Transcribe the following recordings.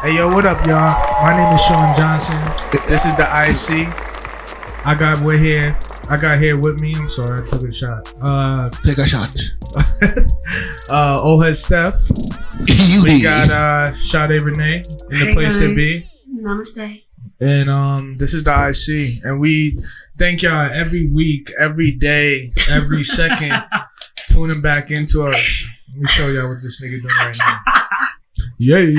Hey yo, what up, y'all? My name is Sean Johnson. This is the IC. I got here with me. I'm sorry, I took a shot. Take a shot. Head Steph. We got Sade Renee in the place to be. Namaste. And this is the IC, and we thank y'all every week, every day, every second tuning back into us. Let me show y'all what this nigga doing right now. Yay.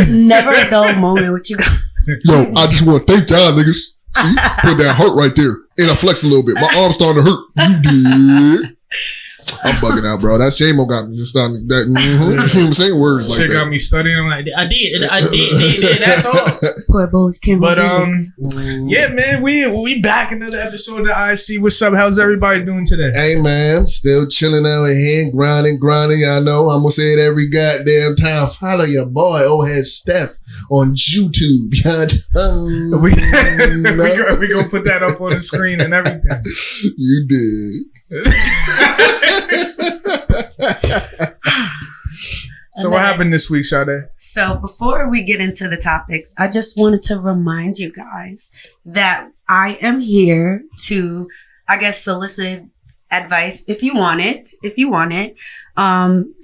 Never a dull moment with you guys. Yo, I just want to thank y'all niggas. See, put that heart right there. And I flex a little bit. My arm's starting to hurt. You did. I'm bugging out, bro. That shame got me just starting that. You see what I'm saying? Words like shit that. Got me studying. I'm like, I did. That's all. Poor boys can't. But yeah, man, we back another episode of the IC. What's up? How's everybody doing today? Hey, man, still chilling out here, grinding. I know I'm gonna say it every goddamn time. Follow your boy, Head Steph, on YouTube. we gonna put that up on the screen and everything. You did. So what happened this week, Sade? So before we get into the topics, I just wanted to remind you guys that I am here to, I guess, solicit advice if you want it.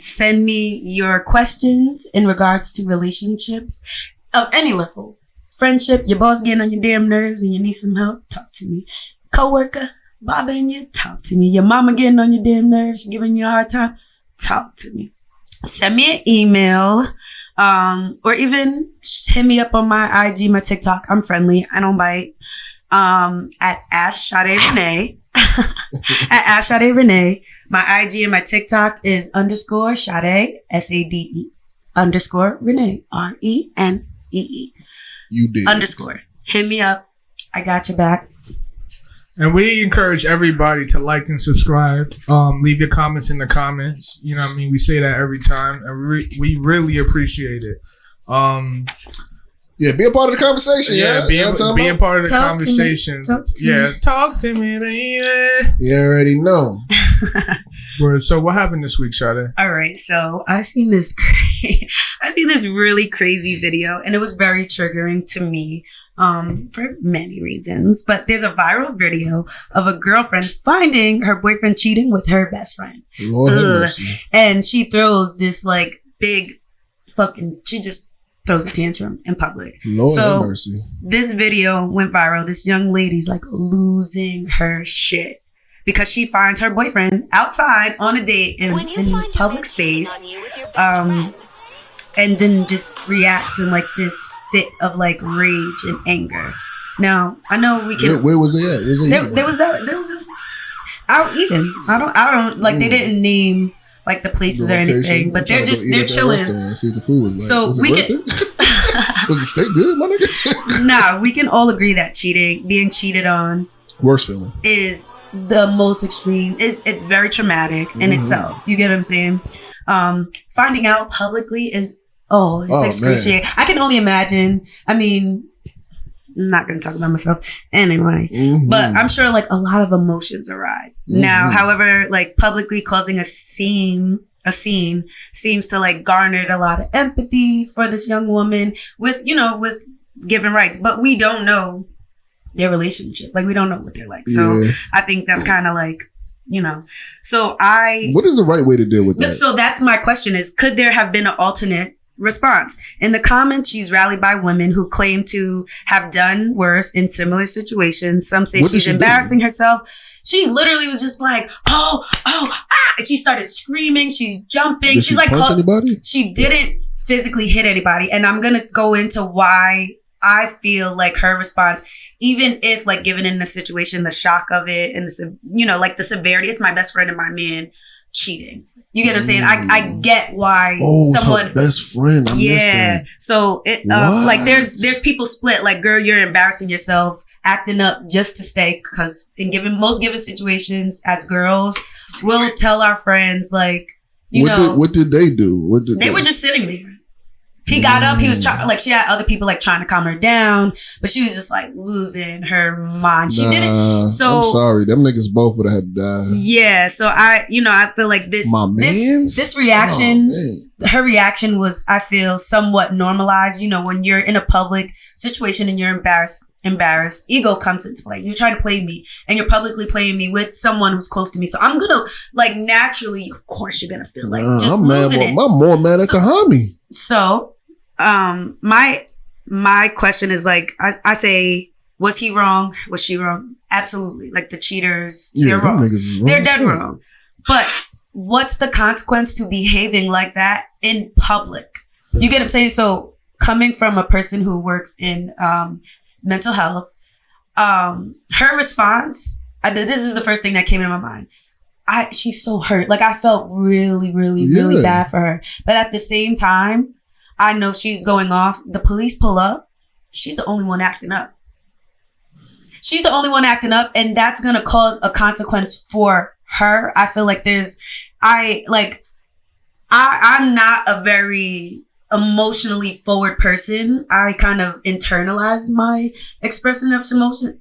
Send me your questions in regards to relationships of any level. Friendship, your boss getting on your damn nerves and you need some help, talk to me. Coworker bothering you, talk to me. Your mama getting on your damn nerves, giving you a hard time, talk to me. Send me an email, or even hit me up on my IG, my TikTok. I'm friendly. I don't bite. At Ask Sade Renee. At Ask Sade Renee. My IG and my TikTok is _Sade, SADE, _Renee, RENEE. You did. _ Hit me up. I got your back. And we encourage everybody to like and subscribe. Leave your comments in the comments. You know what I mean? We say that every time, and we really appreciate it. Yeah, be a part of the conversation. Be a part of the conversation. Talk to me, baby. You already know. So what happened this week, Sade? All right, so I seen this really crazy video, and it was very triggering to me. For many reasons, but there's a viral video of a girlfriend finding her boyfriend cheating with her best friend. Lord have mercy. And she throws this like big she just throws a tantrum in public. Lord have mercy. This video went viral. This young lady's like losing her shit because she finds her boyfriend outside on a date in public space, and then just reacts in like this fit of like rage and anger. Now I know we can. Where was it at? There was this out eating. I don't like. They didn't name like the places or anything, but they're chilling. See the food was like. So was we it can. Was the steak good, my nigga? Nah, we can all agree that being cheated on, worst feeling, is the most extreme. It's very traumatic in itself. You get what I'm saying? Finding out publicly is. It's excruciating. Man. I can only imagine. I mean, I'm not going to talk about myself anyway, but I'm sure like a lot of emotions arise. Now, however, like publicly causing a scene seems to like garnered a lot of empathy for this young woman with given rights, but we don't know their relationship. Like we don't know what they're like. So I think that's kind of like, what is the right way to deal with that? So that's my question is, could there have been an alternate response? In the comments, she's rallied by women who claim to have done worse in similar situations. Some say she's embarrassing herself. She literally was just like, and she started screaming. She's jumping. Did she like, punch anybody? She didn't physically hit anybody. And I'm going to go into why I feel like her response, even if like given in the situation, the shock of it and like the severity, it's my best friend and my man cheating. You get what I'm saying? I get why someone it's her best friend. So it like there's people split. Like, girl, you're embarrassing yourself, acting up just to stay. Because in most given situations, as girls, we'll tell our friends like, what did they do? They were just sitting there. He got up. He was trying, like, she had other people like trying to calm her down, but she was just like losing her mind. She didn't. So I'm sorry, them niggas both would have had to die. Yeah. So I feel like this reaction her reaction was, I feel, somewhat normalized. You know, when you're in a public situation and you're embarrassed, ego comes into play. You're trying to play me and you're publicly playing me with someone who's close to me. So I'm gonna, like, naturally, of course, you're gonna feel like just I'm losing it. I'm more mad at Kahami. So, my question is, like, I say, was he wrong? Was she wrong? Absolutely. Like, the cheaters, they're wrong. They're dead wrong. But what's the consequence to behaving like that in public? You get what I'm saying? So, coming from a person who works in mental health, her response, this is the first thing that came into my mind. She's so hurt. Like, I felt really, really, really bad for her. But at the same time, I know she's going off. The police pull up. She's the only one acting up. She's the only one acting up, and that's going to cause a consequence for her. I feel like I'm not a very emotionally forward person. I kind of internalize my expression of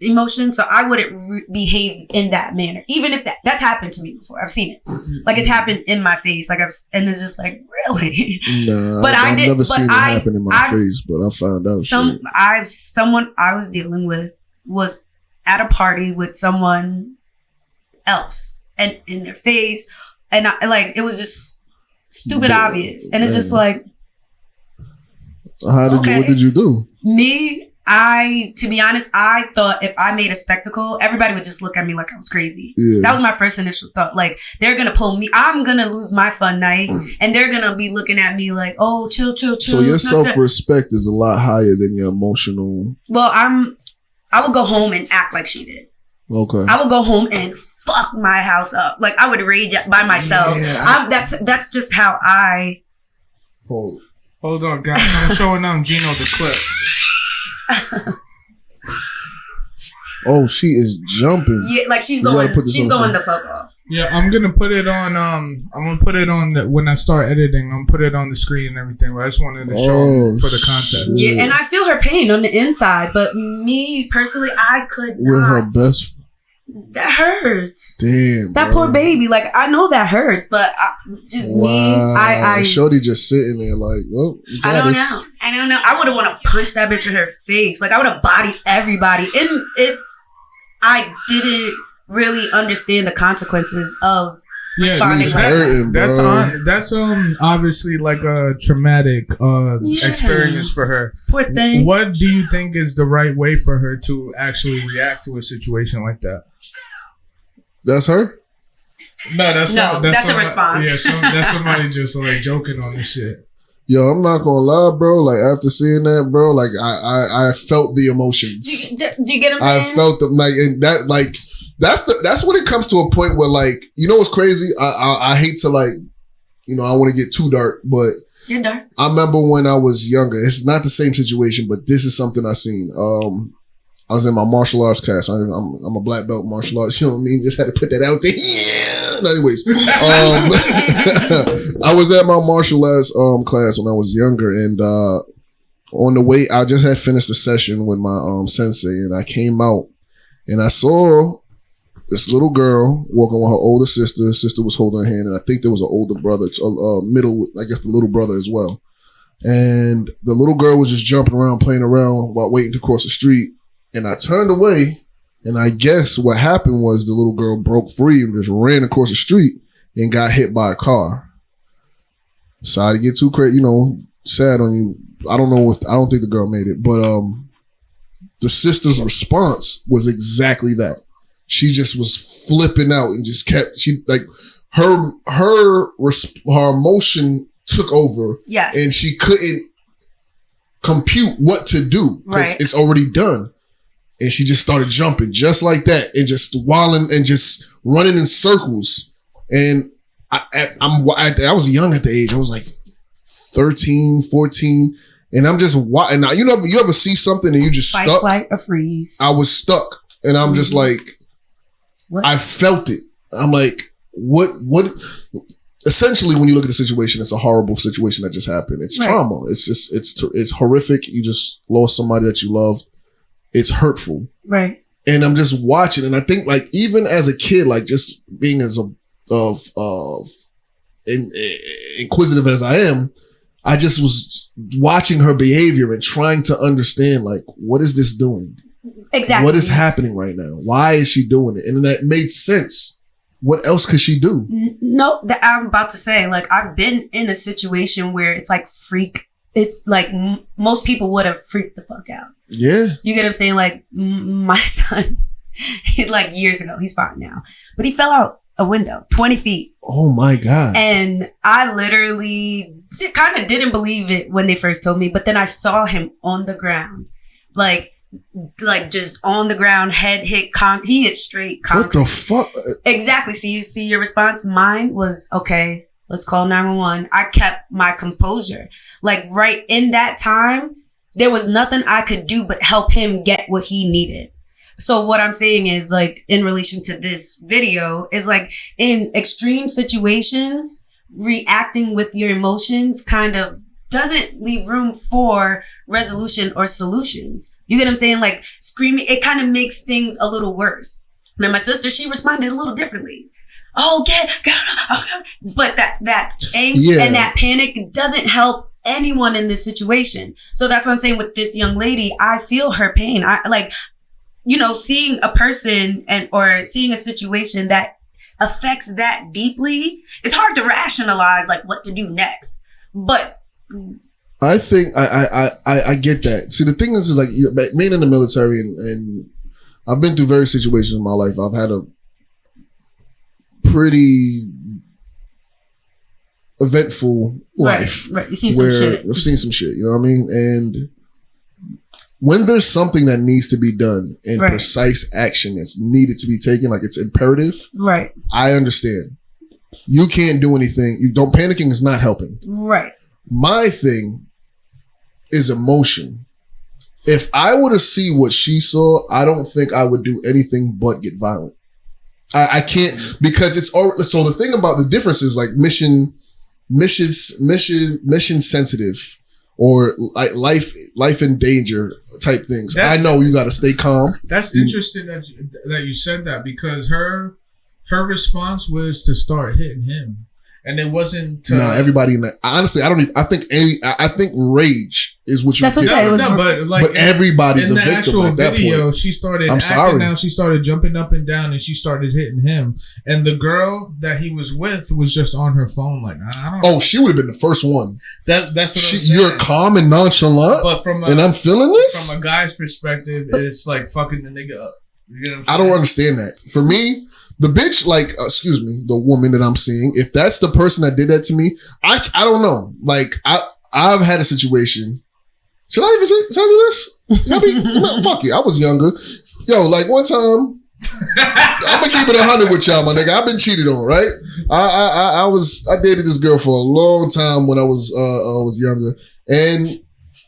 emotion, so I wouldn't behave in that manner. Even if that's happened to me before. I've seen it. Like, it's happened in my face. Like, and it's just like, really? Nah, but I've never seen it happen in my face, but I found out. Someone I was dealing with was at a party with someone else and in their face, and it was just stupid obvious, and it's just like, what did you do? Me, to be honest, I thought if I made a spectacle, everybody would just look at me like I was crazy. Yeah. That was my first initial thought. Like, they're gonna pull me, I'm gonna lose my fun night, and they're gonna be looking at me like, oh, chill. So your self-respect is a lot higher than your emotional. Well, I would go home and act like she did. Okay. I would go home and fuck my house up. Like, I would rage by myself. Yeah, that's just how I. Hold on, guys. I'm showing Gino the clip. Oh, she is jumping. Yeah, like she's going the fuck off. Yeah, I'm gonna put it on. When I start editing. I'm gonna put it on the screen and everything. But I just wanted to show for the context. Yeah, and I feel her pain on the inside, but me personally, I could not. With her best. That hurts. Damn, that poor baby. Like, I know that hurts, but me. Shorty just sitting there like, well, I don't know. I would have want to punch that bitch in her face. Like, I would have bodied everybody. And if I didn't really understand the consequences of responding like that. That's obviously like a traumatic experience for her. Poor thing. What do you think is the right way for her to actually react to a situation like that? That's her? No, that's a response. Yeah, that's somebody just like joking on this shit. Yo, I'm not gonna lie, bro. Like, after seeing that, bro, like I felt the emotions. Do you get what I'm saying? I felt them, like, and that, like, that's when it comes to a point where, like, you know what's crazy? I hate to, like, you know, I want to get too dark, but you're dark. I remember when I was younger. It's not the same situation, but this is something I seen. I was in my martial arts class. I'm a black belt in martial arts. You know what I mean? Just had to put that out there. Yeah. Anyways, I was at my martial arts class when I was younger, and on the way, I just had finished a session with my sensei, and I came out and I saw this little girl walking with her older sister. Her sister was holding her hand, and I think there was an older brother, I guess the little brother as well. And the little girl was just jumping around, playing around while waiting to cross the street. And I turned away, and I guess what happened was the little girl broke free and just ran across the street and got hit by a car. Sorry to get too crazy, sad on you. I don't think the girl made it, but the sister's response was exactly that. She just was flipping out and just kept, her emotion took over. Yes. And she couldn't compute what to do because it's already done. And she just started jumping just like that and just wilding and just running in circles. And I was young at the age. I was like 13, 14. And I'm just, and now, you ever see something and you just fight, stuck? Flight, or freeze. I was stuck. And I'm just like, what? I felt it. I'm like, what? Essentially, when you look at the situation, it's a horrible situation that just happened. It's trauma. It's just, it's horrific. You just lost somebody that you loved. It's hurtful. Right. And I'm just watching. And I think, like, even as a kid, like, just being inquisitive as I am, I just was watching her behavior and trying to understand, like, what is this doing? Exactly. What is happening right now? Why is she doing it? And that made sense. What else could she do? No, I'm about to say, like, I've been in a situation where it's like it's like most people would have freaked the fuck out. Yeah. You get what I'm saying? Like, my son, like years ago, he's fine now, but he fell out a window 20 feet. Oh my God. And I literally kind of didn't believe it when they first told me, but then I saw him on the ground, like just on the ground, head hit he hit straight concrete. What the fuck? Exactly. So you see your response. Mine was, okay, let's call 911. I kept my composure. Like right in that time, there was nothing I could do but help him get what he needed. So what I'm saying is, like, in relation to this video is, like, in extreme situations, reacting with your emotions kind of doesn't leave room for resolution or solutions. You get what I'm saying? Like, screaming, it kind of makes things a little worse. Now, my sister, she responded a little differently. Oh, but that angst and that panic doesn't help anyone in this situation. So that's what I'm saying with this young lady. I feel her pain. Seeing a person or seeing a situation that affects that deeply, it's hard to rationalize like what to do next. But I think I get that. See, the thing is like being in the military and I've been through various situations in my life. I've had a pretty eventful life. Right. You've seen some shit. I've seen some shit, you know what I mean? And when there's something that needs to be done and precise action that's needed to be taken, like it's imperative. Right. I understand. You can't do anything. Panicking is not helping. Right. My thing is emotion. If I were to see what she saw, I don't think I would do anything but get violent. I can't, because it's already, so the thing about the difference is like mission sensitive or like life in danger type things. I know you got to stay calm. That's interesting that you said that, because her response was to start hitting him, and it wasn't to everybody in that. Honestly, I think rage is what you. That's what I said. But everybody's in a the victim actual at that video. point. She started acting now. She started jumping up and down, and she started hitting him. And the girl that he was with was just on her phone, like, I don't know. Oh, she would have been the first one. That's what I'm saying. You're calm and nonchalant, but and I'm feeling this. From a guy's perspective, it's like fucking the nigga up. You know what I'm saying? I don't understand that. For me, the bitch, the woman that I'm seeing, if that's the person that did that to me, I don't know. Like, I've had a situation. Should I even tell you this? No, fuck it. I was younger. Yo, like one time, I'm gonna keep it 100 with y'all, my nigga. I've been cheated on, right? I dated this girl for a long time when I was younger, and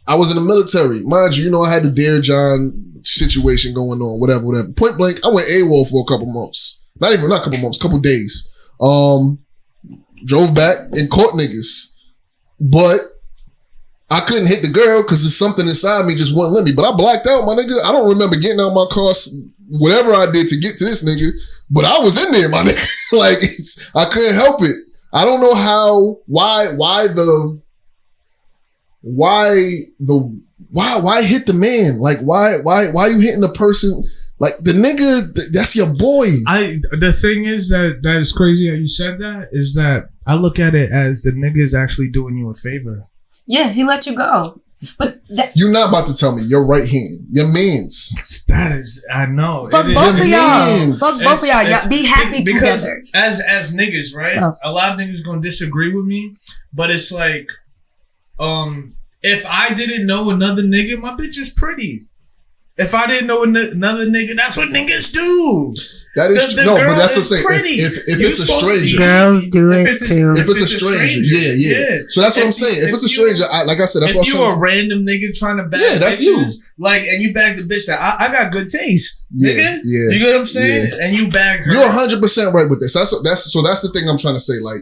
I was in the military. Mind you, I had the Dear John situation going on, whatever. Point blank, I went AWOL for a couple months. Not a couple months, couple days. Drove back and caught niggas, but I couldn't hit the girl because there's something inside me just wouldn't let me. But I blacked out, my nigga. I don't remember getting out my car, whatever I did to get to this nigga, but I was in there, my nigga. Like, I couldn't help it. I don't know why hit the man? Like, why you hitting the person? Like, the nigga, that's your boy. The thing is that is crazy that you said that, is that I look at it as the nigga is actually doing you a favor. Yeah, he let you go. But you're not about to tell me your right hand, your man's. That is, I know. Fuck both of y'all. Fuck both of y'all. Y'all be happy because together. As niggas, right? Oh. A lot of niggas gonna disagree with me, but it's like, if I didn't know another nigga, my bitch is pretty. If I didn't know another nigga, that's what niggas do. That is no, but that's what I'm saying. If it's a stranger, girls do it too. If it's a stranger, yeah. So that's what I'm saying. If it's a stranger, like I said, that's what I'm saying. If you a random nigga trying to bag that's bitches, you. Like, and you bag the bitch that I got good taste, nigga. Yeah, you get what I'm saying? Yeah. And you bag her. You're 100% right with this. That's the thing I'm trying to say. Like,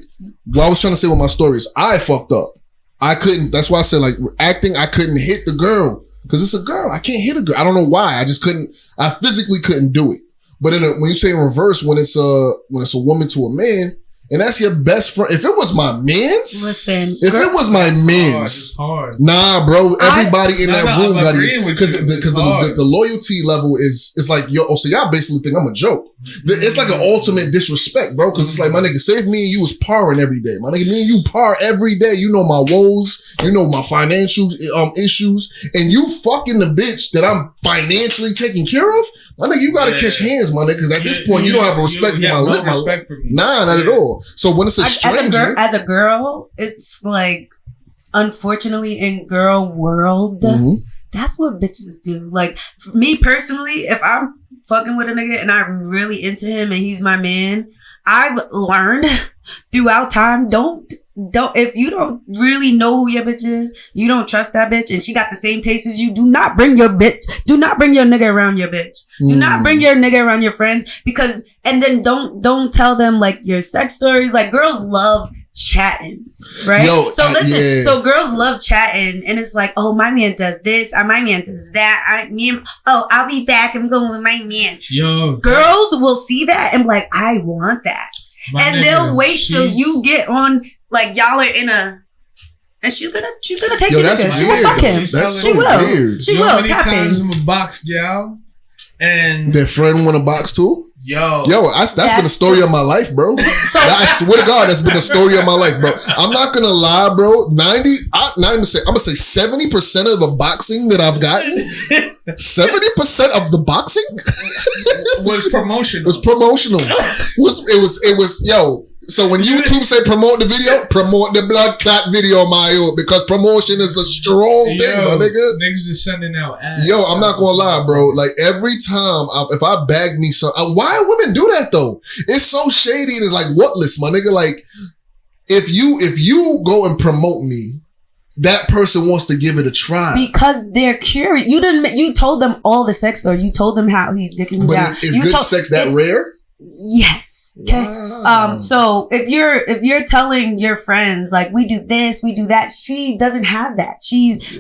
what I was trying to say with my story is I fucked up. I couldn't. That's why I said, like, acting. I couldn't hit the girl. Because it's a girl. I can't hit a girl. I don't know why. I just couldn't. I physically couldn't do it. But when you say in reverse, when it's a woman to a man, and that's your best friend. If it was my mans, listen. If it was my mans, nah, bro. Everybody in that room got it because the loyalty level is like yo. Oh, so y'all basically think I'm a joke. It's like an ultimate disrespect, bro. Because it's like my nigga, say if me and you was parring every day, my nigga, me and you par every day. You know my woes, you know my financial issues, and you fucking the bitch that I'm financially taking care of. My nigga, you gotta catch hands, my nigga. Because at this point, you don't have respect for my lip. Respect for me. Nah, not at all. So when it's a stranger, as a girl, it's like, unfortunately, in girl world, that's what bitches do. Like, for me personally, if I'm fucking with a nigga and I'm really into him and he's my man, I've learned throughout time, don't if you don't really know who your bitch is, you don't trust that bitch, and she got the same taste as you, do not bring your nigga around your bitch. Do not bring your nigga around your friends, because, and then don't tell them like your sex stories. Like, girls love chatting, right? Yo, so listen, so girls love chatting, and it's like, oh, my man does this, my man does that, I'll be back, I'm going with my man. Yo, girls will see that and be like, I want that. And they'll wait till you get on, like, y'all are in a, and she's gonna take you nigga. She will fuck him. She will. She will. How many times I'm a box gal, and their friend want a box too? Yo, that's been the story of my life, bro. So, I swear to God, that's been the story of my life, bro. I'm not gonna lie, bro. 90%, I'm gonna say 70% of the boxing that I've gotten, 70% of the boxing was promotional. It was, yo. So when YouTube say promote the video, promote the blood clot video, Mayo, because promotion is a strong thing, my nigga. Niggas is sending out ads. Yo, I'm not gonna lie, bro. Like, every time, if I bag me some, why women do that though? It's so shady. And it's like, what list, my nigga? Like, if you go and promote me, that person wants to give it a try because they're curious. You told them all the sex story. You told them how he's dicking you down. Is good sex that rare? Yes. Okay. Wow. So if you're telling your friends like, we do this, we do that, she doesn't have that.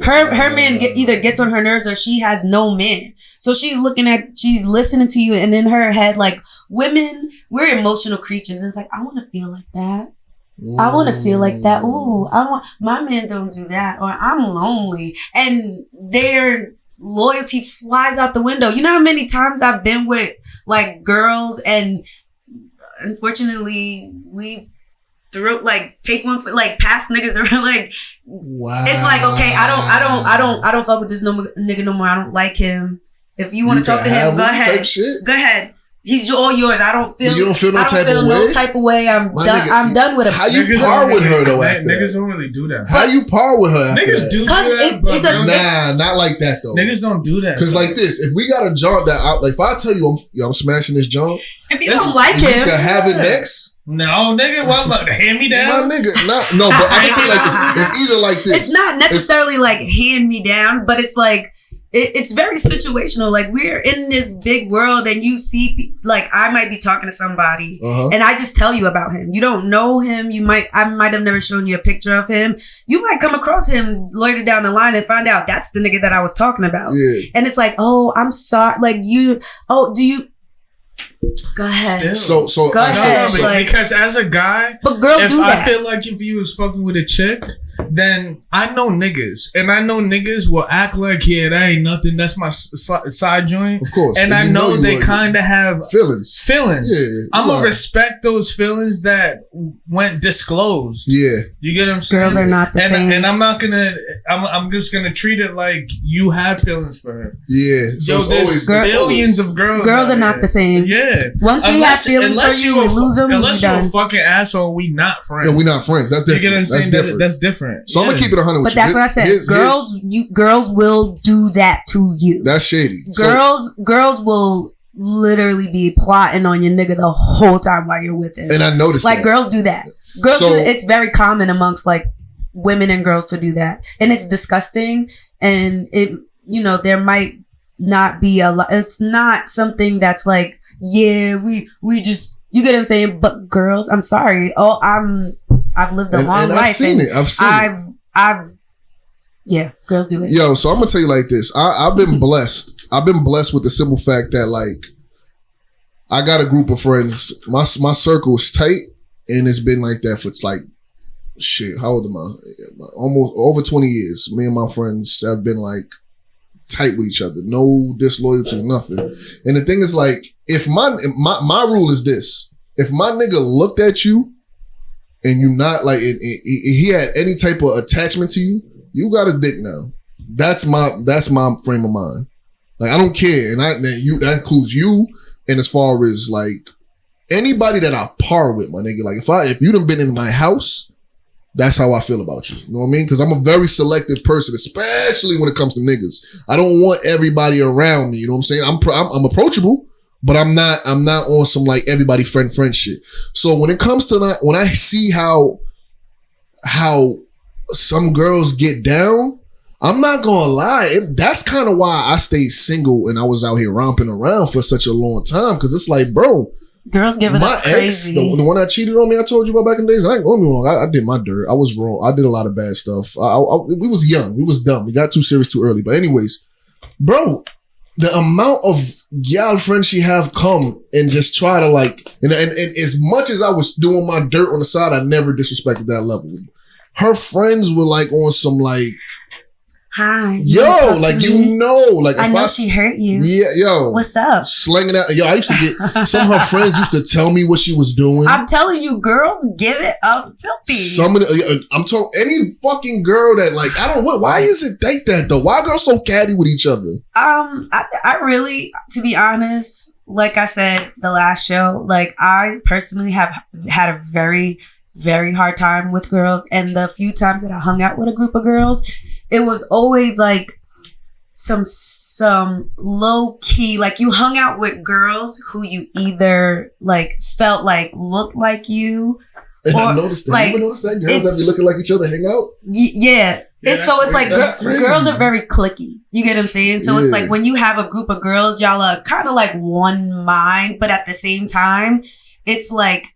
Her man either gets on her nerves or she has no man. So she's listening to you, and in her head, like, women, we're emotional creatures. And it's like, I want to feel like that. I want to feel like that. Ooh, my man don't do that, or I'm lonely, and their loyalty flies out the window. You know how many times I've been with like girls, and unfortunately we take one for like past niggas around. Like, wow. It's like, okay, I don't fuck with this nigga no more. I don't like him. If you want to talk to him, go ahead. Go ahead. He's all yours. I don't feel. You don't feel no type of way. I'm done. I'm done with him. How you par with her though? Niggas don't really do that. How you par with her? Niggas do that. Nah, not like that though. Niggas don't do that. Cause like this, if we got a jaunt that out, like if I tell you I'm smashing this jaunt, if you don't like him, you can have it next. No, nigga, what? Hand me down? My nigga, no. But I can tell you like this. It's either like this. It's not necessarily like hand me down, but it's like. It's very situational. Like, we're in this big world, and you see, like, I might be talking to somebody, and I just tell you about him. You don't know him. I might have never shown you a picture of him. You might come across him later down the line and find out that's the nigga that I was talking about. Yeah. And it's like, oh, I'm sorry. Like, do you? Go ahead. So go ahead. Because as a guy, but girls do that. I feel like if you was fucking with a chick, then I know niggas, and I know niggas will act like, yeah, that ain't nothing. That's my side joint, of course. And I know they kind of have feelings. Yeah, I'm gonna respect those feelings that went disclosed. Yeah, you get what I'm saying. Girls are not the same, and I'm not gonna. I'm just gonna treat it like you had feelings for her. Yeah, so there's billions of girls. Girls are not the same. Yeah, once we have feelings for you, we lose them. Unless you're a fucking asshole, we not friends. Yeah, we not friends. That's different. You get what I'm saying? That's different. So I'm gonna keep it 100 with you. But that's what I said. Girls will do that to you. That's shady. Girls will literally be plotting on your nigga the whole time while you're with him. And I noticed like that. Girls do that. It's very common amongst like women and girls to do that, and it's disgusting. And it, there might not be a lot. It's not something that's like, yeah, we just, you get what I'm saying? But girls, I'm sorry. I've lived a long life. I've seen it. Yeah, girls do it. Yo, so I'm gonna tell you like this. I've been blessed. I've been blessed with the simple fact that, like, I got a group of friends. My circle is tight, And it's been like that for like, shit, how old am I? Almost over 20 years. Me and my friends have been like tight with each other. No disloyalty, nothing. And the thing is like, if my rule is this, if my nigga looked at you and you not like, he had any type of attachment to you, you got a dick now. That's my frame of mind. Like, I don't care. And that includes you. And as far as like anybody that I par with, my nigga, like if you done been in my house, that's how I feel about you. You know what I mean? Because I'm a very selective person, especially when it comes to niggas. I don't want everybody around me. You know what I'm saying? I'm approachable, but I'm not on some like everybody friend shit. So when it comes to that, when I see how some girls get down, I'm not gonna lie. That's kind of why I stayed single and I was out here romping around for such a long time. Because it's like, bro, girls giving my up crazy. ex, the one that cheated on me, I told you about back in the days. And I ain't gonna be wrong. I did my dirt. I was wrong. I did a lot of bad stuff. We was young. We was dumb. We got too serious too early. But anyways, bro, the amount of gal friends she have come and just try to like, and as much as I was doing my dirt on the side, I never disrespected that level. Her friends were like on some like, hi. Yo, like, you know, like, I know she hurt you. Yeah, yo. What's up? Slanging out. Yo, I used to get, some of her friends used to tell me what she was doing. I'm telling you, girls give it up filthy. Some of the, I'm telling any fucking girl that like, I don't know, why is it like that though? Why are girls so catty with each other? I really, to be honest, like I said, the last show, like I personally have had a very, very hard time with girls. And the few times that I hung out with a group of girls, it was always like some low key, like you hung out with girls who you either like felt like looked like you. And or, I noticed that. like, you ever noticed that? Girls that be looking like each other hang out? Yeah. It's like girls are very cliquey. You get what I'm saying? So it's like when you have a group of girls, y'all are kind of like one mind, but at the same time, it's like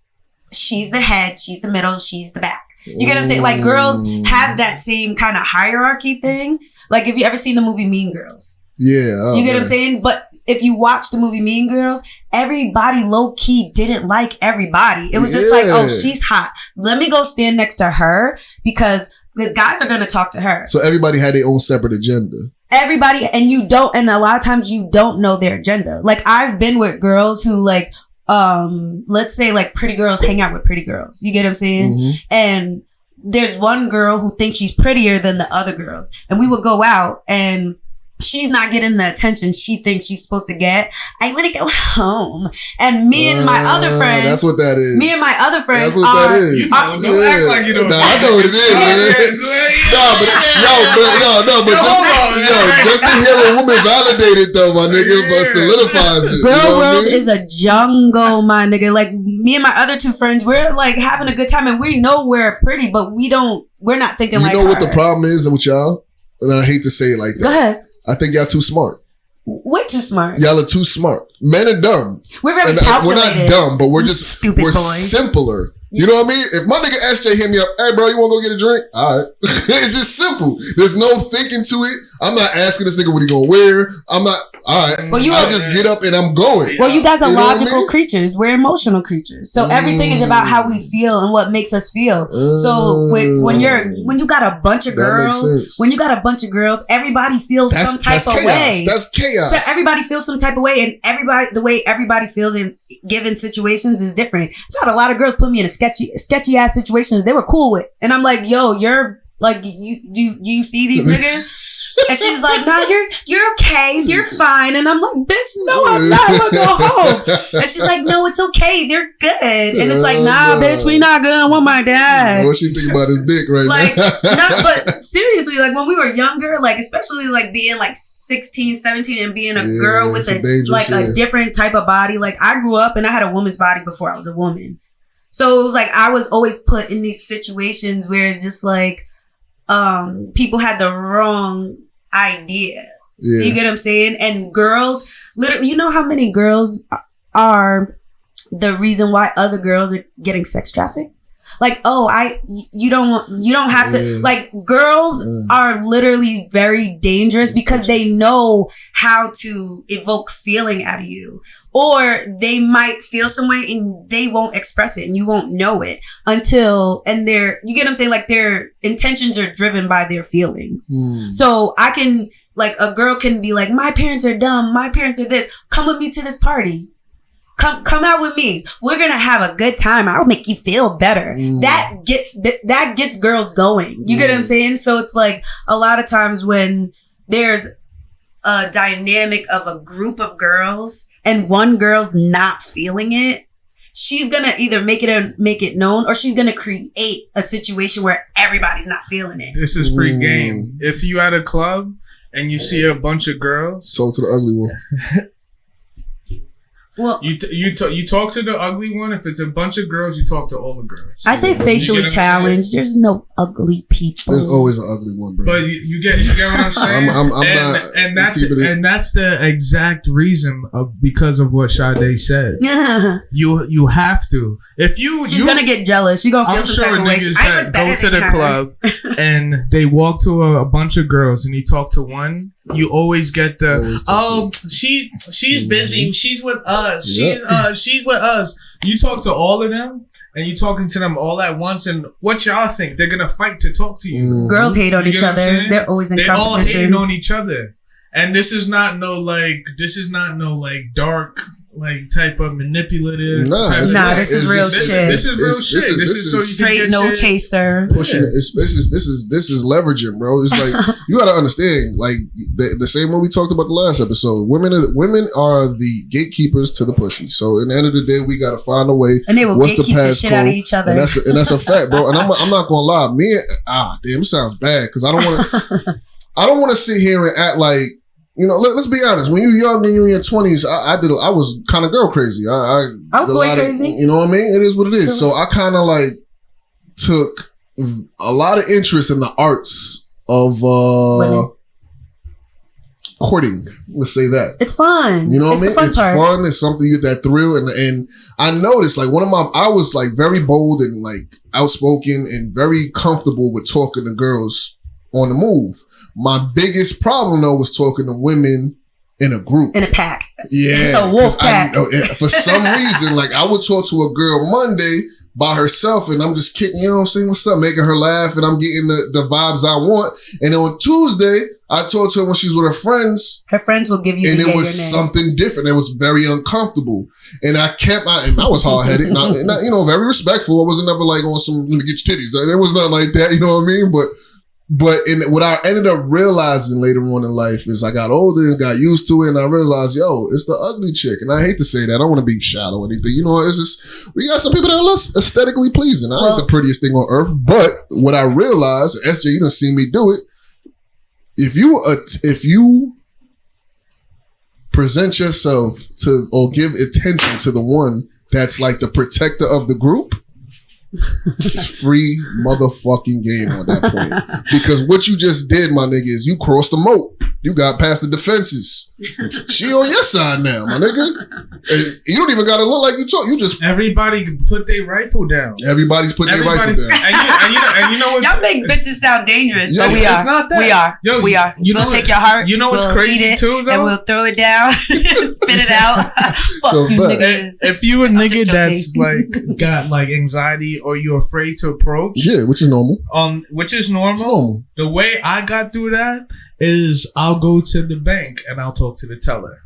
she's the head, she's the middle, she's the back. You get what I'm saying? Like girls have that same kind of hierarchy thing. Like if you ever seen the movie Mean Girls. Yeah. You get what I'm saying? But if you watch the movie Mean Girls, everybody low key didn't like everybody. It was just like, oh, she's hot. Let me go stand next to her because the guys are going to talk to her. So everybody had their own separate agenda. Everybody, and a lot of times you don't know their agenda. Like I've been with girls who like, let's say like pretty girls hang out with pretty girls. You get what I'm saying? Mm-hmm. And there's one girl who thinks she's prettier than the other girls. And we would go out and she's not getting the attention she thinks she's supposed to get. I want to go home. And me and my other friends. That's what that is. Me and my other friends. That's what that is. Don't act like you don't. Nah, I know what it is, man. Just to hear a woman validate it though, my nigga, but solidifies it. Girl world is a jungle, my nigga. Like me and my other two friends, we're like having a good time and we know we're pretty, but we're not thinking like her. You know what the problem is with y'all? And I hate to say it like that. Go ahead. I think y'all too smart. Way too smart. Y'all are too smart. Men are dumb. We're very calculated. We're not dumb, but we're just stupid we're boys. Simpler. You know what I mean? If my nigga SJ hit me up, hey bro, you wanna go get a drink? Alright. It's just simple. There's no thinking to it. I'm not asking this nigga what he gonna wear. I'm not, alright. Well, I just get up and I'm going. Well, you guys are logical creatures. We're emotional creatures. So everything is about how we feel and what makes us feel. So when you got a bunch of girls, everybody feels some type of way. That's chaos. So everybody feels some type of way, and the way everybody feels in given situations is different. I've had a lot of girls put me in a sketchy ass situations they were cool with, and I'm like, yo, you're like, you see these niggas? And she's like, nah, you're okay, you're fine. And I'm like, bitch, no, I'm not. I'm gonna go home. And she's like, no, it's okay, they're good. And it's like, nah, bitch, we not good. I want my dad. What she think about his dick right like, now? But seriously, like when we were younger, like especially like being like 16, 17 and being a girl with a different type of body. Like I grew up and I had a woman's body before I was a woman. So it was like I was always put in these situations where it's just like people had the wrong idea. Yeah. You get what I'm saying? And girls, literally, you know how many girls are the reason why other girls are getting sex trafficked? Like, you don't have to, like, girls are literally very dangerous because they know how to evoke feeling out of you. Or they might feel some way and they won't express it and you won't know it until, you get what I'm saying? Like, their intentions are driven by their feelings. So I can, like, a girl can be like, my parents are dumb. My parents are this. Come with me to this party. Come out with me. We're going to have a good time. I'll make you feel better. That gets girls going. You get what I'm saying? So it's like a lot of times when there's a dynamic of a group of girls and one girl's not feeling it, she's going to either make it known or she's going to create a situation where everybody's not feeling it. This is free game. If you at a club and you see a bunch of girls, talk to the ugly one. Well, you talk to the ugly one. If it's a bunch of girls, you talk to all the girls. I say facially challenged. There's no ugly people. There's always an ugly one, bro. But you get what I'm saying. I'm not, and that's the exact reason because of what Sade said. You have to. If she's gonna get jealous. She's gonna feel some type of way. Niggas that go to the club and they walk to a bunch of girls and you talk to one. You always get she's busy. She's with us. She's with us. You talk to all of them and you talking to them all at once. And what y'all think? They're gonna fight to talk to you. Girls hate on each other. They're always in competition. They all hating on each other. And this is not no dark type of manipulative. This is real shit. This is real shit. This is so straight no chaser. Pushing it. This is leveraging, bro. It's like you gotta understand, like the same way we talked about the last episode. Women are the gatekeepers to the pussy. So in the end of the day, we gotta find a way. And they will gatekeep the shit out of each other. And that's a fact, bro. And I'm not gonna lie. It sounds bad because I don't want to sit here and act like. You know, let's be honest. When you're young and you're in your 20s, I was kind of girl crazy. I was boy crazy. You know what I mean? It is what it is. So I kind of took a lot of interest in the arts of courting. Let's say that. It's fun. You know what I mean? It's fun. It's something you get that thrill. And I noticed I was very bold and outspoken and very comfortable with talking to girls on the move. My biggest problem though was talking to women in a group. In a pack. Yeah. It's a wolf pack. For some reason, I would talk to a girl Monday by herself and I'm just kidding, you know what I'm saying? What's up? Making her laugh and I'm getting the vibes I want. And then on Tuesday, I talked to her when she was with her friends. Her friends will give you and it was something different. It was very uncomfortable. And I was hard-headed and I very respectful. I wasn't never on some, let me get your titties. It was not like that, you know what I mean? But what I ended up realizing later on in life is I got older and got used to it and I realized, it's the ugly chick. And I hate to say that. I don't want to be shallow or anything. You know, it's just, we got some people that are less aesthetically pleasing. I ain't the prettiest thing on earth. But what I realized, SJ, you done seen me do it. If you present yourself or give attention to the one that's the protector of the group, it's free motherfucking game on that point. Because what you just did, my nigga, is you crossed the moat. You got past the defenses. She on your side now, my nigga. And you don't even gotta look like you talk. You just everybody put their rifle down. Everybody's putting their rifle down. And you know what? Y'all make bitches sound dangerous, but we are. It's not that. We are. We'll take your heart. You know what's crazy too, though? And we'll throw it down, spit it out. Fuck you niggas. If you a nigga that's got anxiety or you're afraid to approach, which is normal. Which is normal. The way I got through that is I'll go to the bank and I'll talk to the teller.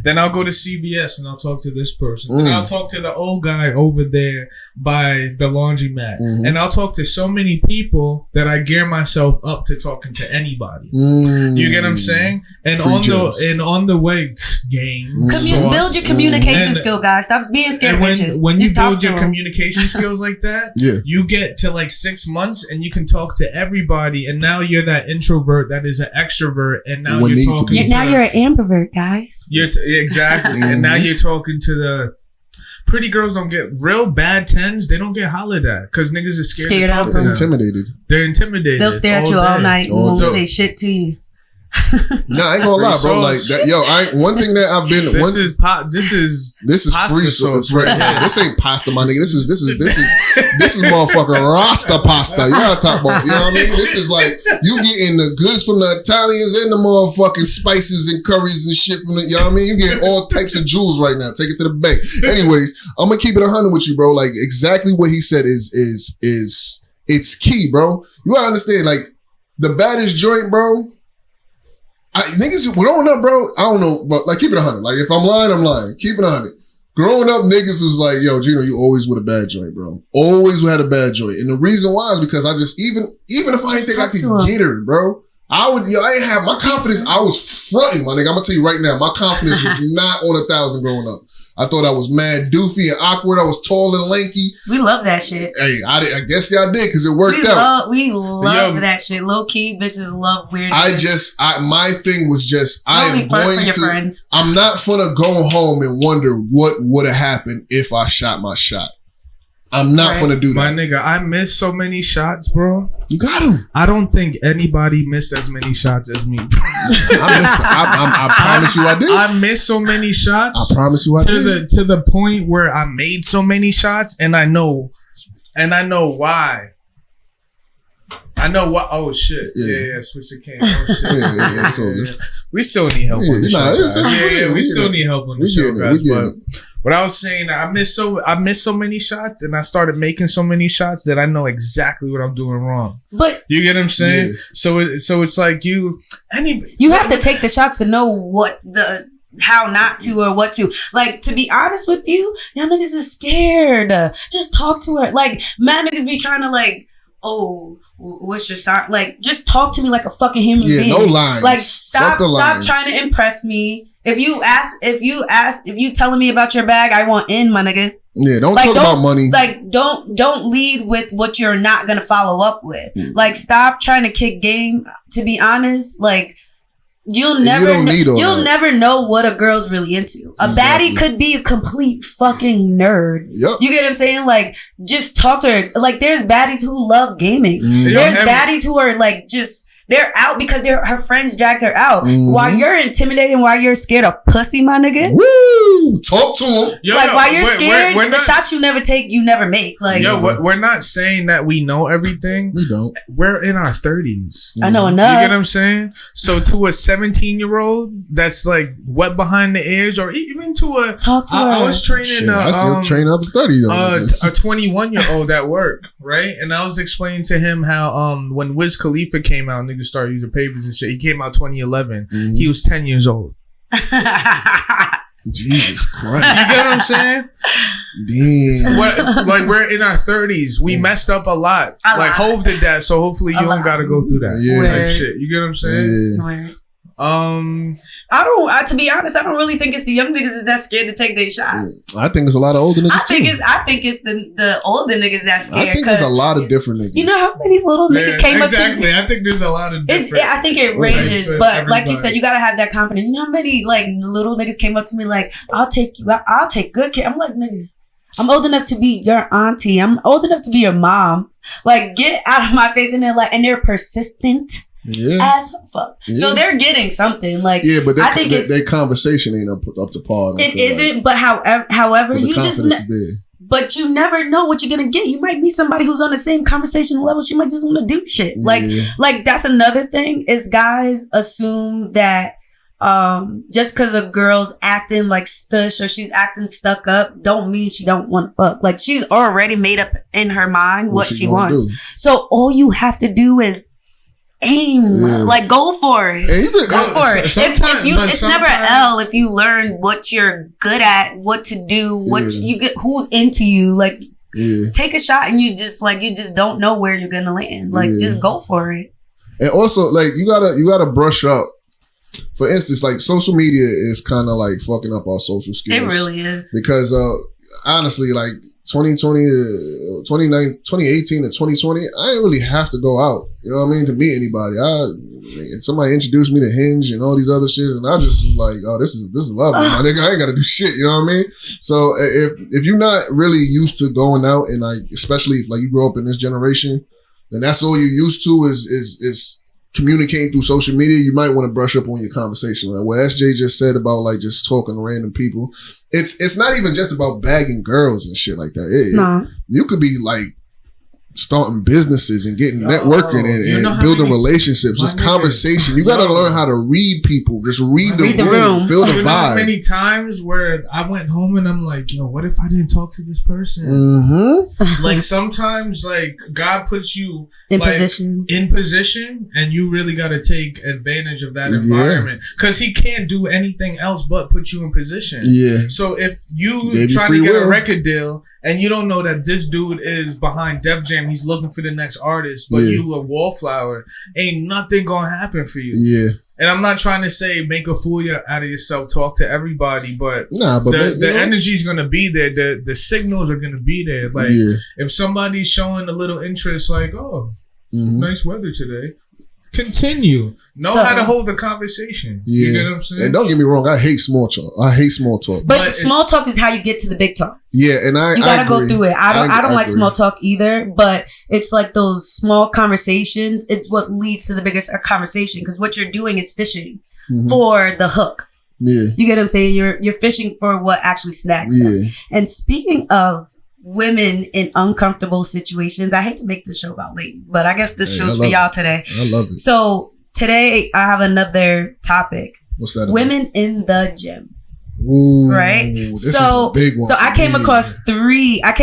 Then I'll go to CVS and I'll talk to this person. Then I'll talk to the old guy over there by the laundromat. And I'll talk to so many people that I gear myself up to talking to anybody. You get what I'm saying? And on the way, game. Build your communication skill, guys. Stop being scared bitches. When you build your communication skills like that, you get to 6 months and you can talk to everybody. And now you're that introvert that is an extrovert. And now you're talking now you're an ambivert, guys. Exactly. And now you're talking to the pretty girls. Don't get real bad tens. They don't get hollered at because niggas are scared to talk to them. Intimidated. They're intimidated. They'll stare at you all night and won't say shit to you. Nah, I ain't gonna lie, bro. Like that, yo, one thing that I've been. This is pasta free sauce right here. This ain't pasta, my nigga. This is motherfucking Rasta pasta. You gotta talk about. You know what I mean? This is like you getting the goods from the Italians and the motherfucking spices and curries and shit from the. You know what I mean? You getting all types of jewels right now. Take it to the bank. Anyways, I'm gonna keep it 100 with you, bro. Like exactly what he said is it's key, bro. You gotta understand, like the baddest joint, bro. Niggas growing up, bro, I don't know, but like keep it 100. Like if I'm lying, I'm lying. Keep it 100. Growing up, niggas was like, yo, Gino, you always with a bad joint, bro. Always had a bad joint. And the reason why is because I just, even if I didn't think I could get her, bro, I ain't have my confidence. I was fronting, my nigga. I'm gonna tell you right now, my confidence was not on 1,000 growing up. I thought I was mad doofy and awkward. I was tall and lanky. We love that shit. Hey, I guess y'all did because it worked out. We love that shit. Low key, bitches love weird shit. My thing was just, I'm not gonna go home and wonder what would have happened if I shot my shot. I'm not gonna do that. My nigga, I missed so many shots, bro. You got him. I don't think anybody missed as many shots as me. I promise you I did. I missed so many shots. I promise you I did. To the point where I made so many shots and I know why. I know what. Oh shit! Yeah. Switch the cam. Oh shit! Yeah. We still need help on the show, guys. We still need help on the show, guys. But what I was saying, I missed so many shots, and I started making so many shots that I know exactly what I'm doing wrong. But you get what I'm saying? Yeah. So it's like you have to take the shots to know how not to or what to. Like, to be honest with you, y'all niggas is scared. Just talk to her. Like, mad niggas be trying to like, oh, what's your sign? Like, just talk to me like a fucking human being. No lines. Like, stop trying to impress me. If you telling me about your bag, I want in, my nigga. Yeah, don't talk about money. Like, don't lead with what you're not gonna follow up with. Like, stop trying to kick game. To be honest, like, you'll never know what a girl's really into. A baddie could be a complete fucking nerd. Yep. You get what I'm saying? Like, just talk to her. Like, there's baddies who love gaming. There's baddies who are like just. They're out because her friends dragged her out. While you're intimidated, while you're scared of pussy, my nigga. Woo! Talk to him. While you're scared, the shots you never take, you never make. Like, we're not saying that we know everything. We don't. We're in our 30s. I know enough. You get what I'm saying? So to a 17-year-old that's like wet behind the ears, or even to a talk to her. I was training train up to 30 a 21-year-old at work, right? And I was explaining to him how when Wiz Khalifa came out, niggas started using papers and shit. He came out 2011. He was 10 years old. Jesus Christ. You get what I'm saying? Damn. Like, we're in our 30s. We messed up a lot. Hove did that, so hopefully you don't gotta go through that type shit. You get what I'm saying? Yeah. To be honest, I don't really think it's the young niggas is that scared to take their shot. I think it's a lot of older niggas I think it's the older niggas that scared. I think there's a lot of different niggas. You know how many little niggas came up to me? Exactly. I think there's a lot of different. I think it ranges, but like you said, you gotta have that confidence. You know how many like little niggas came up to me like, I'll take you out. I'll take good care. I'm like, nigga, I'm old enough to be your auntie. I'm old enough to be your mom. Like, get out of my face. And they're persistent. Yeah. As fuck. Yeah. So they're getting something. Like, but I think their conversation ain't up to par. It isn't, but however, you just but you never know what you're gonna get. You might meet somebody who's on the same conversation level. She might just want to do shit. Like that's another thing is guys assume that just because a girl's acting like stush or she's acting stuck up don't mean she don't want to fuck. Like, she's already made up in her mind what she wants. So all you have to do is aim. Like, go for it. Go for it. It's never an L if you learn what you're good at, what to do, you get, who's into you. Like, take a shot and you just don't know where you're gonna land. Like, just go for it. And also, like, you gotta brush up. For instance, like, social media is kind of like fucking up our social skills. It really is. Because honestly, like 2018 to 2020, I didn't really have to go out. You know what I mean? To meet anybody. Somebody introduced me to Hinge and all these other shits, and I just was like, oh, this is lovely, my nigga. I ain't got to do shit. You know what I mean? So if you're not really used to going out, and like, especially if like you grow up in this generation, then that's all you're used to is communicating through social media, you might want to brush up on your conversation. Like what SJ just said about like just talking to random people. It's not even just about bagging girls and shit like that. You could be like starting businesses and getting networking and building relationships. Just conversation. You got to learn how to read people. Just read the room. Feel the vibe. Know how many times where I went home and I'm like, yo, what if I didn't talk to this person? Like sometimes like God puts you in position and you really got to take advantage of that environment because he can't do anything else but put you in position. So if you trying to get a record deal and you don't know that this dude is behind Def Jam, he's looking for the next artist, but you a wallflower, ain't nothing gonna happen for you. And I'm not trying to say make a fool out of yourself, talk to everybody, but the energy's gonna be there. The signals are gonna be there. Like if somebody's showing a little interest, like, nice weather today. Continue. Know how to hold the conversation. You know what I'm saying? And don't get me wrong, I hate small talk. But small talk is how you get to the big talk. Yeah, and you gotta go through it. I don't like small talk either, but it's like those small conversations. It's what leads to the biggest conversation because what you're doing is fishing for the hook. You get what I'm saying? You're fishing for what actually snags them. And speaking of women in uncomfortable situations. I hate to make this show about ladies, but I guess this show's for y'all today. I love it. So today I have another topic. What's that? Women in the gym. Ooh, right? This is a big one. So I came across three of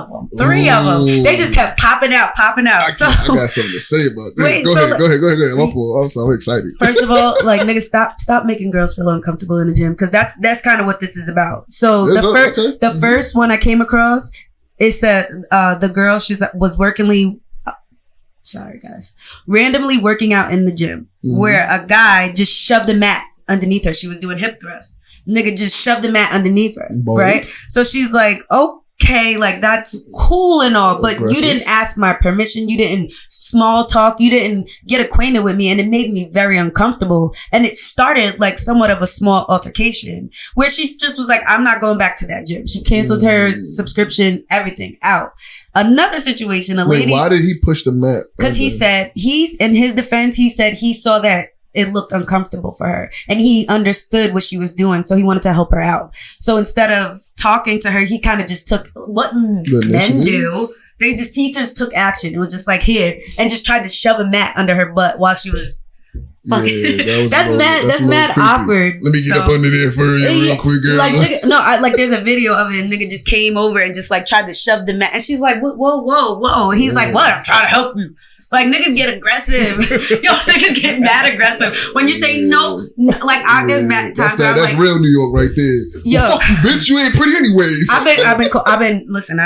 them. They just kept popping out. I got something to say about this. Go ahead. I'm so excited. First of all, like niggas, stop making girls feel uncomfortable in the gym because that's kind of what this is about. So the first one I came across, it said the girl was randomly working out in the gym where a guy just shoved a mat underneath her. She was doing hip thrust. Nigga just shoved the mat underneath her. Right? So she's like, okay, like that's cool and all, but you didn't ask my permission. You didn't small talk. You didn't get acquainted with me. And it made me very uncomfortable. And it started like somewhat of a small altercation where she just was like, I'm not going back to that gym. She canceled her subscription, everything out. Another situation, lady. Why did he push the mat? Because he said, in his defense, he said he saw that it looked uncomfortable for her and he understood what she was doing. So he wanted to help her out. So instead of talking to her, he kind of just took what men do. He just took action. It was just like here and just tried to shove a mat under her butt while she was fucking. That's mad awkward. Let me get up under there for you real quick, girl. Like there's a video of it and nigga just came over and just like tried to shove the mat and she's like, whoa. He's like, what? I'm trying to help you. Like, niggas get aggressive. Niggas get mad aggressive. When you say no, like, there's mad times where that's real New York right there. Well, fuck you, bitch. You ain't pretty anyways. Listen,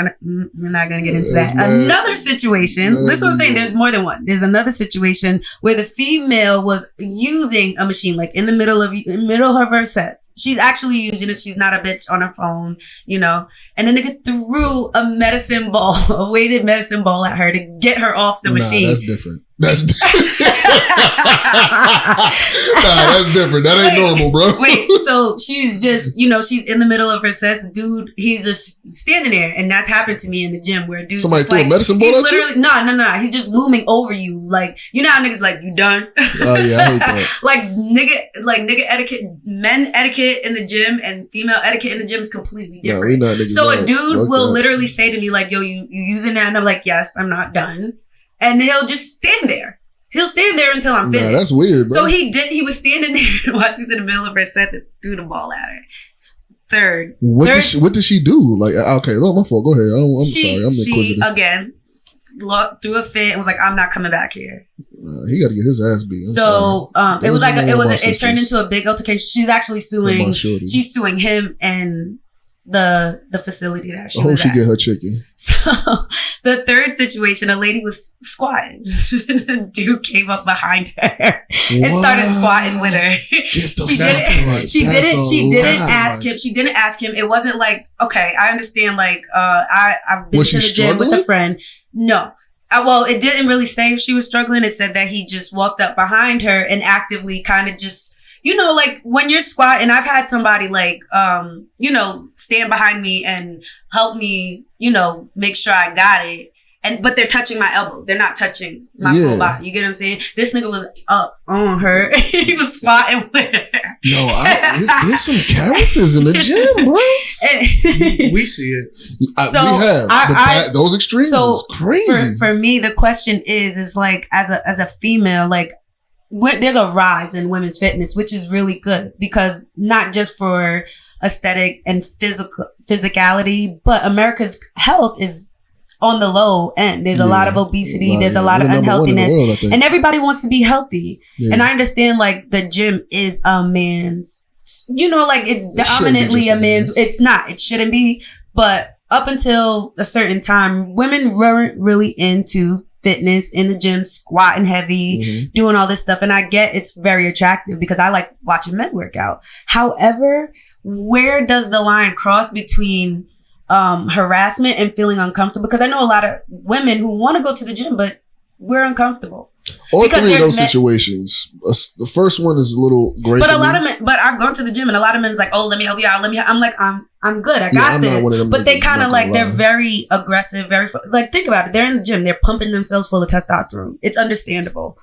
we're not gonna get into that. Another situation, this is what I'm saying, there's more than one. There's another situation where the female was using a machine, like, in the middle of her sets. She's actually using it. She's not a bitch on her phone, And the nigga threw a weighted medicine ball at her to get her off the machine. That's different. That's different. That's different. That ain't normal, bro. Wait, so she's just, she's in the middle of her sets. Dude, he's just standing there. And that's happened to me in the gym where dude somebody threw a medicine ball at you? No. He's just looming over you. Like, you know how niggas like, you done? Oh, yeah, I hate that. nigga etiquette, men etiquette in the gym and female etiquette in the gym is completely different. So a dude will literally say to me like, yo, you using that? And I'm like, yes, I'm not done. And he'll just stand there. He'll stand there until I'm finished. That's weird, bro. So he was standing there while she was in the middle of her set and threw the ball at her. Third. What did she do? Like, okay, my fault. Go ahead. I'm sorry. She, again, threw a fit and was like, I'm not coming back here. He got to get his ass beat. It turned into a big altercation. She's actually suing him and the facility that she was at. I hope she get her chicken. So the third situation, a lady was squatting. The dude came up behind her and started squatting with her. She didn't ask him. It wasn't like, okay, I understand. Like, I've been to the gym with a friend. No. Well, it didn't really say if she was struggling. It said that he just walked up behind her and actively kind of just, like when you're squatting, I've had somebody like, stand behind me and help me, make sure I got it. but they're touching my elbows. They're not touching my full body. You get what I'm saying? This nigga was up on her. He was squatting with her. Yo, there's some characters in the gym, bro. We see it. So we have. Those extremes is crazy. For me, the question is like, as a female, like, there's a rise in women's fitness, which is really good, because not just for aesthetic and physicality, but America's health is on the low end. There's a lot of obesity. There's a lot of unhealthiness, and everybody wants to be healthy. Yeah. And I understand, like, the gym is a man's, like, it's dominantly a man's. It's not. It shouldn't be. But up until a certain time, women weren't really into fitness in the gym, squatting heavy, doing all this stuff. And I get it's very attractive because I like watching men work out. However, where does the line cross between harassment and feeling uncomfortable? Because I know a lot of women who want to go to the gym, but we're uncomfortable. All three of those situations. The first one is a little great. But but I've gone to the gym and a lot of men's like, oh, let me help you out. I'm like, I'm good. I got this. But they kind of like, they're very aggressive, like, think about it. They're in the gym. They're pumping themselves full of testosterone. It's understandable.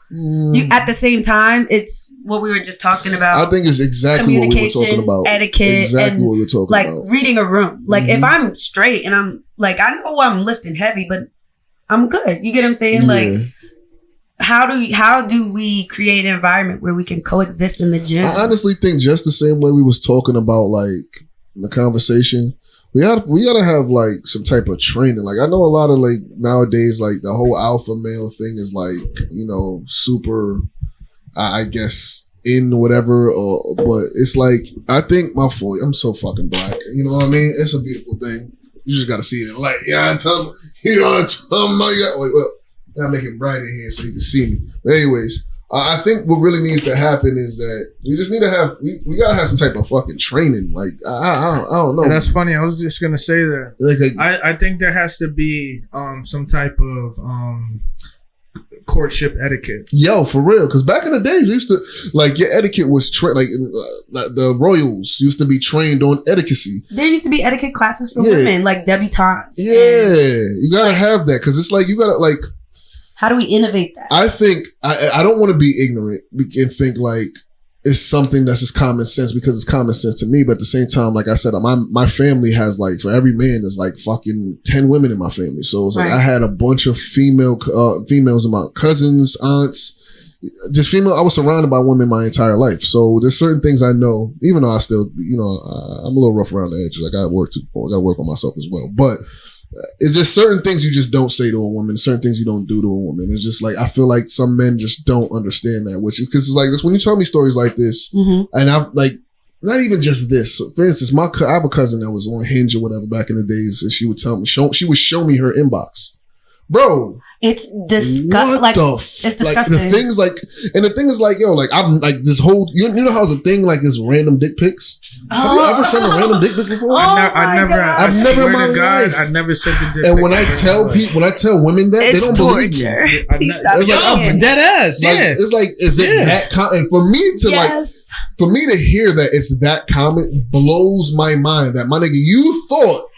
At the same time, it's what we were just talking about. I think it's exactly what we were talking about. Etiquette. Exactly what we're talking like, about. Like, reading a room. Like, if I'm straight and I'm like, I know I'm lifting heavy, but I'm good. You get what I'm saying? Like, how do we create an environment where we can coexist in the gym? I honestly think just the same way we was talking about, like, the conversation, we gotta have, like, some type of training. Like, I know a lot of, like, nowadays, like, the whole alpha male thing is, like, super, I guess, in whatever, but it's like, I think I'm so fucking black. You know what I mean? It's a beautiful thing. You just gotta see it in light. I tell gotta make it bright in here so you can see me. But anyways, I think what really needs to happen is that we just need to have, we gotta have some type of fucking training. Like, I don't know. And that's funny. I was just gonna say that. Like, I think there has to be some type of courtship etiquette. Yo, for real. Because back in the days, used to, like, your etiquette was like the royals used to be trained on etiquette. There used to be etiquette classes for women, like debutantes. Yeah, you gotta have that, because it's like, you gotta, like, how do we innovate that? I think I don't want to be ignorant and think like it's something that's just common sense, because it's common sense to me. But at the same time, like I said, my family has, like, for every man, there's like fucking 10 women in my family. So it's like, I had a bunch of females in my cousins, aunts, just female. I was surrounded by women my entire life. So there's certain things I know, even though I still, I'm a little rough around the edges. Like, I got to work on myself as well. But it's just certain things you just don't say to a woman, certain things you don't do to a woman. It's just like, I feel like some men just don't understand that, which is because it's like this, when you tell me stories like this, and I've, like, not even just this. So for instance, I have a cousin that was on Hinge or whatever back in the days, and she would she would show me her inbox. Bro, it's disgusting. Like, it's disgusting. Like, the things, like, and the thing is, like, yo, like, I'm like, this whole, you know how it's a thing, like, this random dick pics? Have you ever sent a random dick pic before? I've never in my life. I never sent a dick pic. And when I tell women that, they don't believe me. Please stop. It's like, dead ass. Like, it's like, is it that common? And for me to hear that it's that common blows my mind. That, my nigga, you thought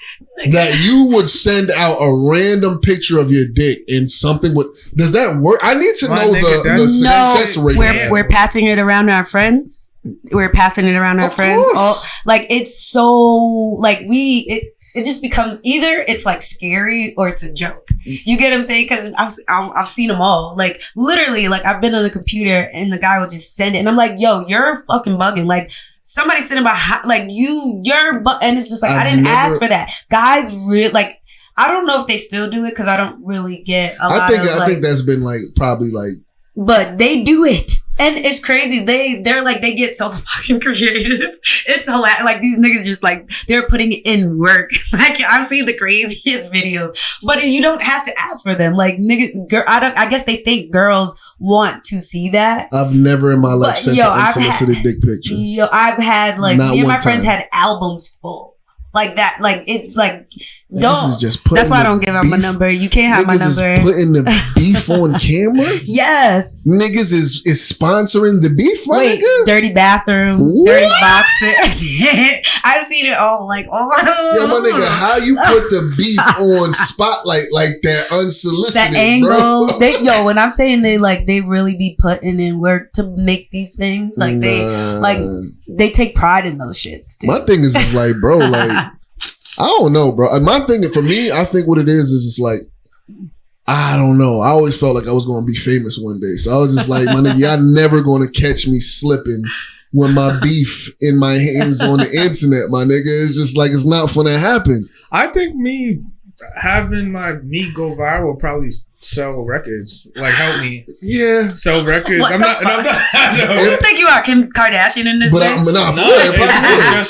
that you would send out a random picture of your dick and something would, does that work? I need to know the success rate. We're passing it around our friends. We're passing it around our friends. Like, it's so, like, it just becomes either it's like scary or it's a joke. You get what I'm saying? Because I've seen them all. Like, literally, like, I've been on the computer and the guy will just send it, and I'm like, yo, you're fucking bugging. Like, somebody sitting behind, like, and it's just like, I didn't ask for that. Guys really, like, I don't know if they still do it, because I don't really get a lot of, I think that's been, like, probably, like, but they do it. And it's crazy. They're like, they get so fucking creative. It's hilarious. Like, these niggas just, like, they're putting in work. Like, I've seen the craziest videos, but you don't have to ask for them. Like, I guess they think girls want to see that. I've never in my life sent an unsolicited dick picture. I've had, like, me and my friends had albums full. Like that, like, it's like Niggas is just putting That's why I don't give out my beef- number. You can't have my Niggas number. is putting the beef on camera. Yes. Niggas is sponsoring the beef, my Wait, nigga. dirty bathrooms, What? dirty boxes. I've seen it all. Like, oh Yeah, my nigga, how you put the beef on spotlight like that unsolicited, that angle. bro? When I'm saying they really be putting in work to make these things. Like they take pride in those shits. Too. My thing is like, bro, like, I don't know, bro. And my thing, for me, I think what it is it's like, I don't know. I always felt like I was going to be famous one day. So I was just like, my nigga, y'all never going to catch me slipping when my beef in my hands on the internet, my nigga. It's just like, it's not finna happen. I think me having my meat go viral probably sell records. Like, help me. Yeah. Sell records. What I'm the not. fuck? Who you think you are, Kim Kardashian in this But bitch?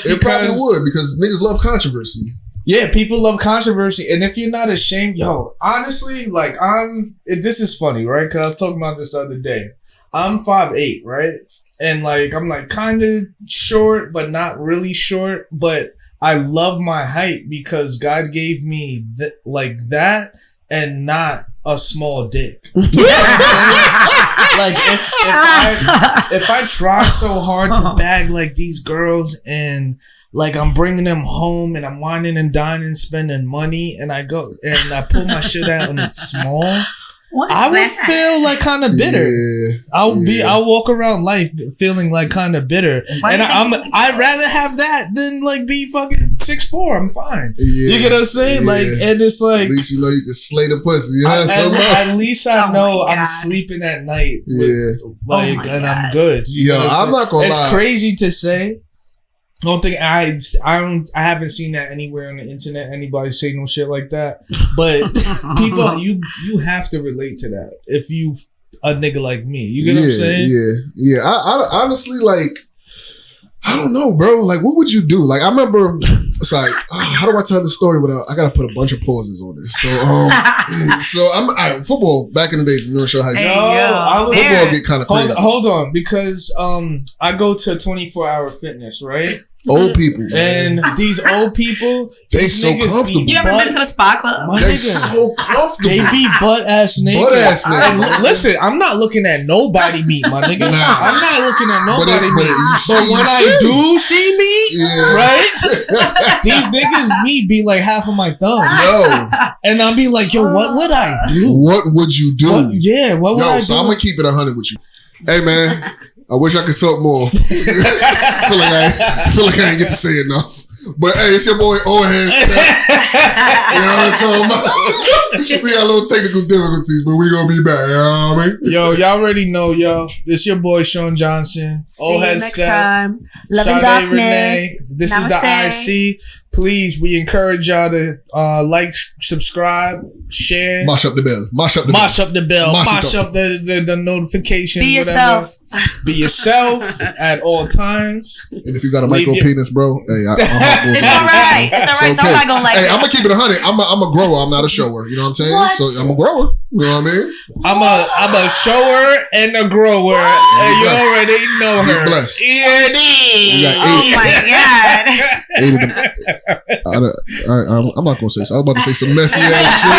it probably would because niggas love controversy. Yeah, people love controversy, and if you're not ashamed, honestly, like this is funny, right? Because I was talking about this the other day. I'm 5'8", right, and like I'm like kind of short, but not really short. But I love my height because God gave me that, and not a small dick. You know what I'm saying? Like if I try so hard to bag like these girls and like I'm bringing them home and I'm whining and dining, spending money, and I go and I pull my shit out and it's small, I would feel like kind of bitter. Yeah, I'll walk around life feeling like kind of bitter, and I'd rather have that than like be fucking 6'4". I'm fine. Yeah, you get what I'm saying? Yeah. Like, and it's like at least you know you can slay the pussy. You know at least I know I'm sleeping at night with and I'm good. I'm not gonna lie. It's crazy to say. I don't think I haven't seen that anywhere on the internet. Anybody say no shit like that. But people, you have to relate to that if you a nigga like me. You get what I'm saying? Yeah. I honestly like. I don't know, bro. Like, what would you do? Like, I remember. It's like, how do I tell the story without? I gotta put a bunch of pauses on this. So, I'm football back in the days. I'm not sure how you football get kind of crazy. Hold on, because I go to 24-hour fitness, right? Old people, and these old people, they so comfortable. You ever been to the spa club? They so comfortable. They be butt ass naked. Listen, I'm not looking at nobody meat, my nigga. I'm not looking at nobody meat. But when I do see meat, right? These niggas meat be like half of my thumb. Yo. And I'll be like, yo, what would I do? What would you do? What would I do? So I'm gonna keep it 100 with you. Hey man. I wish I could talk more. I feel like I didn't get to say enough. But hey, it's your boy Old Head Steph. You know what I'm talking about? We got a little technical difficulties, but we gonna be back. You know what I mean? Yo, y'all already know, yo. This your boy Sean Johnson. Old Head Steph. Sade Renee. This is the IC. Please, we encourage y'all to like, subscribe, share. Mash up the bell. Mash up the notification. Be yourself. Whatever. Be yourself at all times. And if you got a micro penis, bro, hey, it's all right. It's all right. So I'm not gonna like. Hey, I'm gonna keep it 100. I'm a grower. I'm not a shower. You know what I'm saying? What? So I'm a grower. You know what I mean? I'm a shower and a grower. And you already know her. You're blessed. Oh my god. 8 of them. I'm not gonna say so. I was about to say some messy ass shit.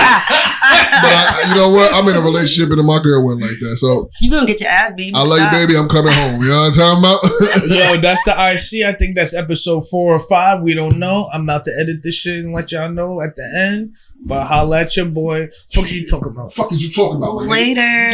But you know what? I'm in a relationship and my girl went like that. So you gonna get your ass beat. I love you, baby. I'm coming home. You know what I'm talking about? Yo, that's the IC. I think that's episode 4 or 5. We don't know. I'm about to edit this shit and let y'all know at the end. But holla at your boy. Fuck you talking about? Fuck is you talking about? Later.